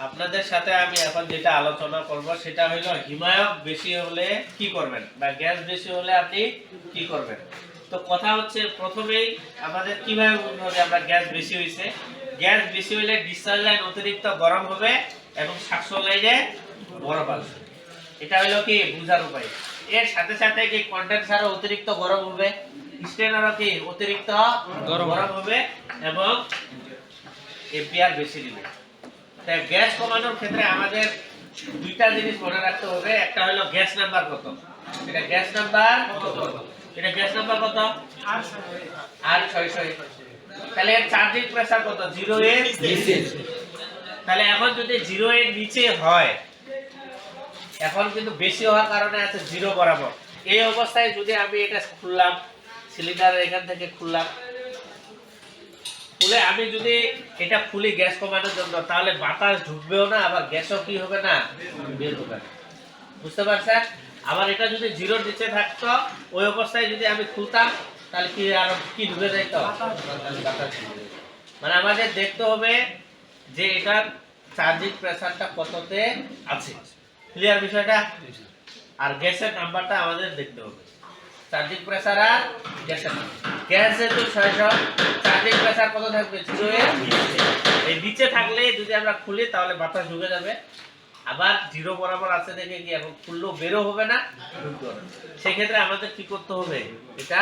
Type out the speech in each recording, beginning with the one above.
আপনাদের সাথে আমি এখন যেটা আলোচনা করব সেটা হলো হিমায়ক বেশি হলে কি করবেন বা গ্যাস বেশি হলে আপনি কি করবেন। তো কথা হচ্ছে প্রথমেই আমাদের কিভাবে বুঝবো যে আমরা গ্যাস বেশি হইছে। গ্যাস বেশি হলে ডিসচার্জ লাইন অতিরিক্ত গরম হবে এবং সাকশন লাইনে বরফ আসবে। এটা হলো কি বুঝার উপায়। এর সাথে সাথে কি কন্ডেন্সারও অতিরিক্ত গরম হবে, স্টেনারও কি অতিরিক্ত গরম হবে এবং এম্পিয়ার বেশি দিবে। তাই গ্যাস কমানোর ক্ষেত্রে আমাদের দুইটা জিনিস মনে রাখতে হবে। একটা হলো গ্যাস নাম্বার কত, এটা গ্যাস নাম্বার কত, এটা গ্যাস নাম্বার কত আর 600। তাহলে এর চার্জিং প্রেসার কত, 0 এর নিচে। তাহলে এখন যদি 0 এর নিচে হয়, এখন কিন্তু বেশি হওয়ার কারণে আছে 0 বরাবর। এই অবস্থায় যদি আমি এটা খুললাম, সিলিন্ডারের এখান থেকে খুললাম, খুলে আমি যদি এটা খুলি গ্যাস কমানোর জন্য, তাহলে বাতাস ঢুকবেও না, আবার গ্যাসও কি হবে না, বের হবে না। বুঝতে পারছেন? আবার এটা যদি 0 নিচে থাকতো, ওই অবস্থায় যদি আমি খুলতাম, তাহলে কি আর কি ঢুকে যাইত, বাতাস ঢুকে যেত। মানে আমাদের দেখতে হবে যে এটার চার্জিং প্রেসারটা কততে আছে। ক্লিয়ার বিষয়টা? আর গ্যাসের নাম্বারটা আমাদের দেখতে হবে। চার্জিং প্রেসার আর গ্যাসের নাম্বার। গ্যাস যেহেতু 600, চার্জিং প্রেসার কত থাকবে, 0 এর নিচে। এই নিচে থাকলে যদি আমরা খুলি তাহলে বাতাস ঢুকে যাবে। আবার 0 বরাবর আছে দেখে কি এখন খুললেও বেরও হবে না, ঢুকবে না। সেই ক্ষেত্রে আমাদের কি করতে হবে, এটা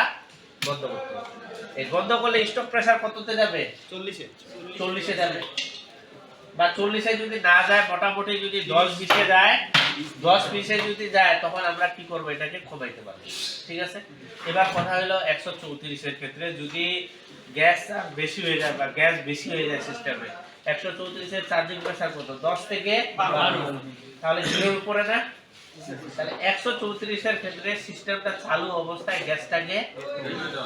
বন্ধ করতে হবে। এই বন্ধ করলে স্টক প্রেসার কততে যাবে, 40 এ যাবে। বা 40 এ যদি না যায়, মোটামুটি যদি 10-20 এ যায়, 10-20 এ যদি যায়, তখন আমরা কি করব, এটাকে কমাইতে পারব। ঠিক আছে? এবার কথা হলো 134 এর ক্ষেত্রে যদি গ্যাস বেশি হয়ে যায় বা গ্যাস বেশি হয়ে যায় সিস্টেমে, 134 এর চার্জিং প্রেসার কত, 10 থেকে 12, তাহলে 0 এর উপরে না। তাহলে 134 এর ক্ষেত্রে সিস্টেমটা চালু অবস্থায় গ্যাসটাকে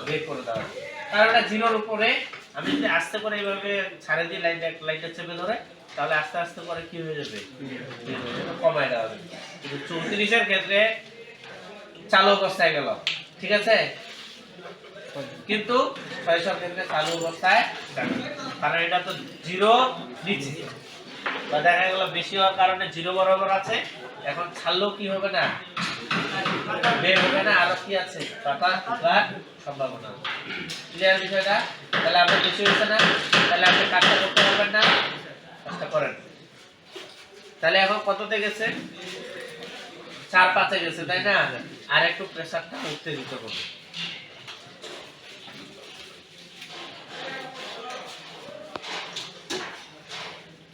বের করে দেওয়া হবে। কারণ এটা 0 এর উপরে। আমি যদি আস্তে করে এইভাবে ছাড়ে দিই লাইনটা চেপে ধরে, তাহলে আস্তে আস্তে করে কি হয়ে যাবে, কমায় দেওয়া হবে। কিন্তু 34 এর ক্ষেত্রে চালু অবস্থায় গেল, ঠিক আছে, কিন্তু 600 এর ক্ষেত্রে চালু অবস্থায়, কারণ এটা তো 0 নিচে, বা দেখা গেল বেশি হওয়ার কারণে 0 বরাবর আছে। এখন ছাড়লেও কি হবে না, বের হবে না, আরো কি আছে, বাতাস ঢোকার সম্ভাবনা। ক্লিয়ার বিষয়টা? তাহলে আপনি বেশি হয়েছে না, তাহলে আপনি কাজটা করতে পারবেন না, কাজটা করেন। তাহলে এখন কততে গেছে, 4-5 এ গেছে, তাই না? আর একটু প্রেসারটা উঠতে দিতে হবে।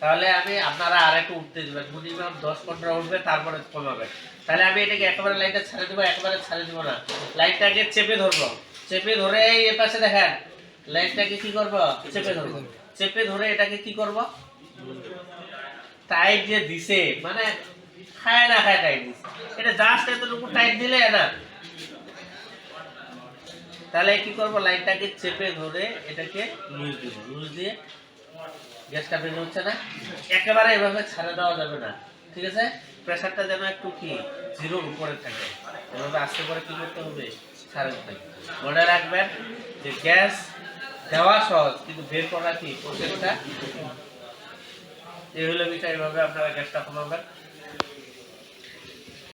তাহলে আমি আপনারা আর একটু উঠতে দিবেন, মিনিমাম 10-15 উঠবে, তারপরে কমাবেন। তাহলে আমি এটাকে একেবারে লাইনটা ছেড়ে দেবো, একেবারে ছেড়ে দেবো না, লাইনটাকে চেপে ধরবো। চেপে ধরে এই পাশে দেখেন, লাইনটাকে কি করব, চেপে ধরবো। চেপে ধরে এটাকে কি করব, টাইট যে দিছে, মানে খায় না খায় টাইট দিছে, এটা জাস্ট এতটুকু টাইট দিলে না। তাহলে কি করব, লাইনটাকে চেপে ধরে এটাকে লুজ দিব, লুজ দিয়ে গ্যাসটা বের হচ্ছে না, একেবারে এভাবে ছেড়ে দেওয়া যাবে না। ঠিক আছে? প্রেসারটা যেন একটু কি 0 এর উপরে থাকে, এভাবে আস্তে করে কি করতে হবে, ছাড়তে হবে। মনে রাখবেন যে গ্যাস দেওয়া সহজ, কিন্তু বের করা কি প্রসেসটা। এই হলো বিষয়, এইভাবে আপনারা গ্যাসটা কমাবেন।